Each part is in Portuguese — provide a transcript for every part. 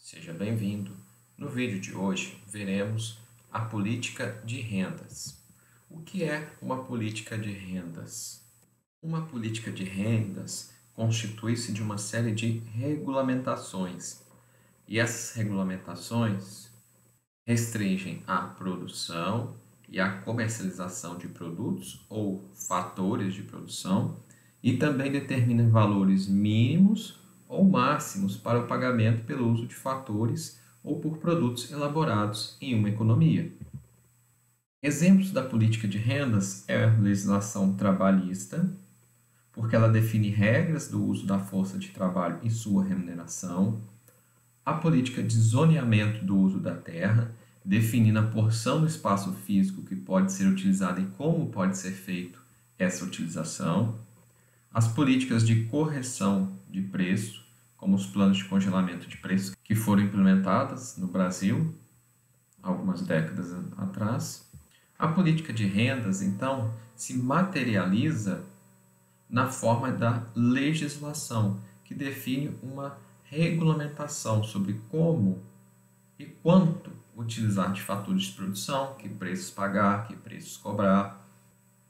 Seja bem-vindo. No vídeo de hoje, veremos a política de rendas. O que é uma política de rendas? Uma política de rendas constitui-se de uma série de regulamentações, e essas regulamentações restringem a produção e a comercialização de produtos ou fatores de produção e também determinam valores mínimos ou máximos para o pagamento pelo uso de fatores ou por produtos elaborados em uma economia. Exemplos da política de rendas é a legislação trabalhista, porque ela define regras do uso da força de trabalho e sua remuneração, a política de zoneamento do uso da terra, definindo a porção do espaço físico que pode ser utilizada e como pode ser feito essa utilização, as políticas de correção de preço, como os planos de congelamento de preços que foram implementadas no Brasil algumas décadas atrás. A política de rendas, então, se materializa na forma da legislação, que define uma regulamentação sobre como e quanto utilizar de fatores de produção, que preços pagar, que preços cobrar,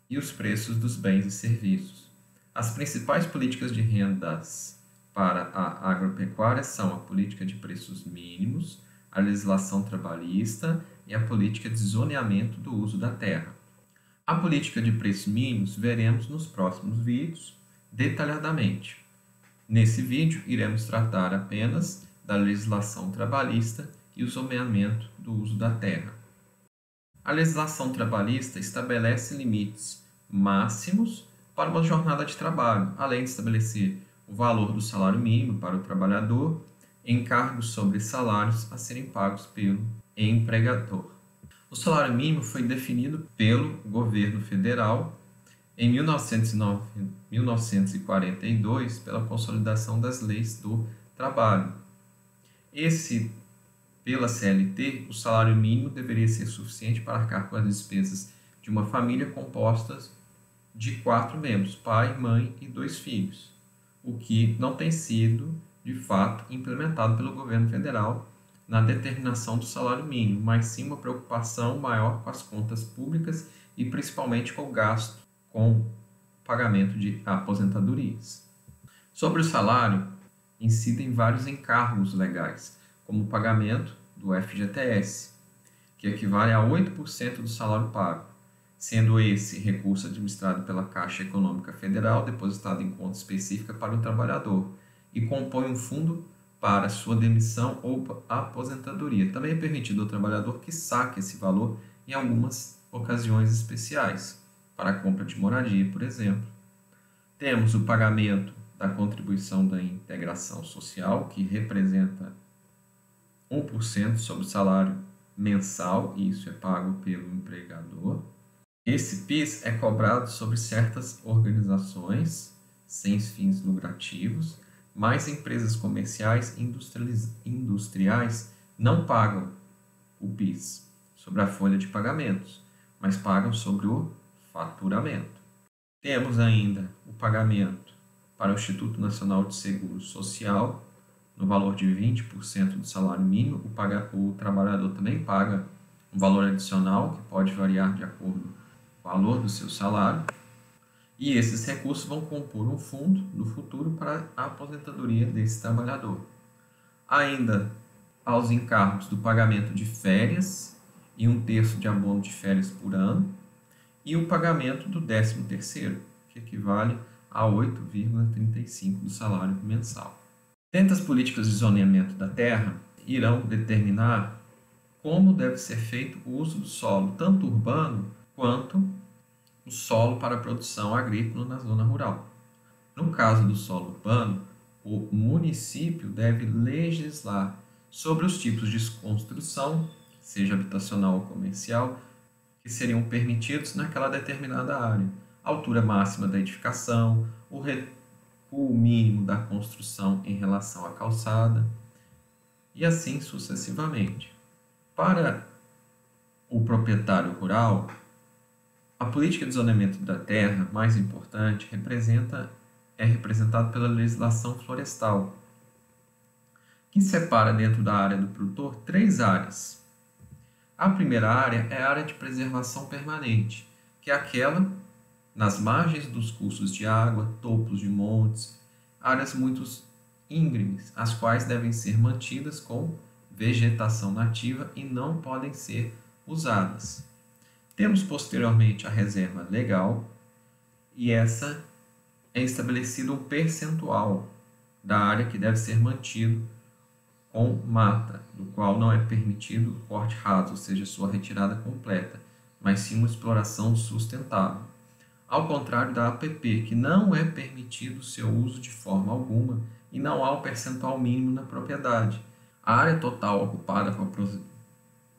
e os preços dos bens e serviços. As principais políticas de rendas para a agropecuária são a política de preços mínimos, a legislação trabalhista e a política de zoneamento do uso da terra. A política de preços mínimos veremos nos próximos vídeos detalhadamente. Nesse vídeo, iremos tratar apenas da legislação trabalhista e o zoneamento do uso da terra. A legislação trabalhista estabelece limites máximos para uma jornada de trabalho, além de estabelecer o valor do salário mínimo para o trabalhador, encargos sobre salários a serem pagos pelo empregador. O salário mínimo foi definido pelo governo federal em 1942 pela consolidação das leis do trabalho. Pela CLT, o salário mínimo deveria ser suficiente para arcar com as despesas de uma família composta de 4 membros, pai, mãe e 2 filhos, o que não tem sido, de fato, implementado pelo governo federal na determinação do salário mínimo, mas sim uma preocupação maior com as contas públicas e principalmente com o gasto com o pagamento de aposentadorias. Sobre o salário, incidem vários encargos legais, como o pagamento do FGTS, que equivale a 8% do salário pago, sendo esse recurso administrado pela Caixa Econômica Federal, depositado em conta específica para o trabalhador, e compõe um fundo para sua demissão ou aposentadoria. Também é permitido ao trabalhador que saque esse valor em algumas ocasiões especiais, para a compra de moradia, por exemplo. Temos o pagamento da contribuição da integração social, que representa 1% sobre o salário mensal, e isso é pago pelo empregador. Esse PIS é cobrado sobre certas organizações sem fins lucrativos, mas empresas comerciais e industriais não pagam o PIS sobre a folha de pagamentos, mas pagam sobre o faturamento. Temos ainda o pagamento para o Instituto Nacional de Seguro Social, no valor de 20% do salário mínimo. O trabalhador também paga um valor adicional, que pode variar de acordo com o valor do seu salário. E esses recursos vão compor um fundo no futuro para a aposentadoria desse trabalhador. Ainda aos encargos do pagamento de férias e 1/3 de abono de férias por ano, e o pagamento do 13º, que equivale a 8,35% do salário mensal. Tantas políticas de zoneamento da terra irão determinar como deve ser feito o uso do solo, tanto urbano quanto o solo para a produção agrícola na zona rural. No caso do solo urbano, o município deve legislar sobre os tipos de construção, seja habitacional ou comercial, que seriam permitidos naquela determinada área, a altura máxima da edificação, o recuo mínimo da construção em relação à calçada, e assim sucessivamente. Para o proprietário rural, a política de zoneamento da terra mais importante é representada pela legislação florestal, que separa dentro da área do produtor 3 áreas. A primeira área é a área de preservação permanente, que é aquela nas margens dos cursos de água, topos de montes, áreas muito íngremes, as quais devem ser mantidas com vegetação nativa e não podem ser usadas. Temos posteriormente a reserva legal, e essa é estabelecido um percentual da área que deve ser mantido com mata, do qual não é permitido o corte raso, ou seja, sua retirada completa, mas sim uma exploração sustentável. Ao contrário da APP, que não é permitido o seu uso de forma alguma e não há um percentual mínimo na propriedade. A área total ocupada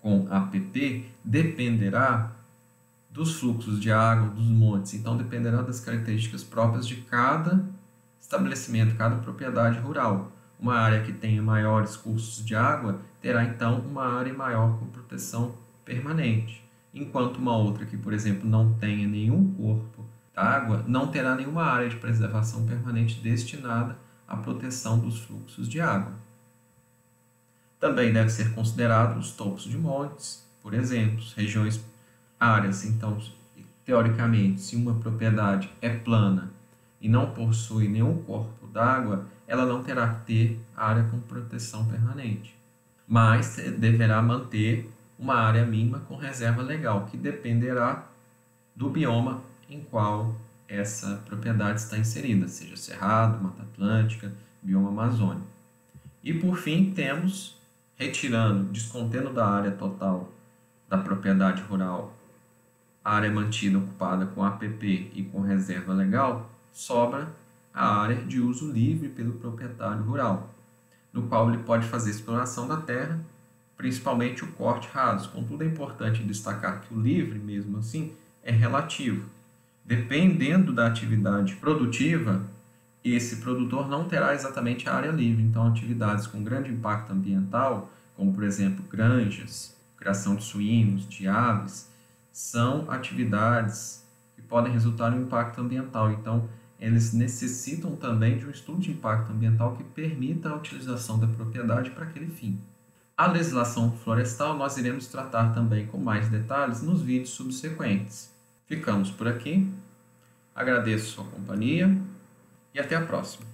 com APP dependerá dos fluxos de água, dos montes, então dependerá das características próprias de cada estabelecimento, cada propriedade rural. Uma área que tenha maiores cursos de água terá então uma área maior com proteção permanente, enquanto uma outra que, por exemplo, não tenha nenhum corpo d'água não terá nenhuma área de preservação permanente destinada à proteção dos fluxos de água. Também deve ser considerado os topos de montes, por exemplo, regiões, áreas. Então, teoricamente, se uma propriedade é plana e não possui nenhum corpo d'água, ela não terá que ter área com proteção permanente, mas deverá manter uma área mínima com reserva legal, que dependerá do bioma em qual essa propriedade está inserida, seja Cerrado, Mata Atlântica, bioma amazônico. E por fim temos, descontando da área total da propriedade rural, a área mantida ocupada com APP e com reserva legal, sobra a área de uso livre pelo proprietário rural, no qual ele pode fazer exploração da terra, principalmente o corte raso. Contudo, é importante destacar que o livre, mesmo assim, é relativo. Dependendo da atividade produtiva, esse produtor não terá exatamente a área livre. Então, atividades com grande impacto ambiental, como por exemplo granjas, criação de suínos, de aves, são atividades que podem resultar em um impacto ambiental. Então, eles necessitam também de um estudo de impacto ambiental que permita a utilização da propriedade para aquele fim. A legislação florestal nós iremos tratar também com mais detalhes nos vídeos subsequentes. Ficamos por aqui, agradeço sua companhia e até a próxima.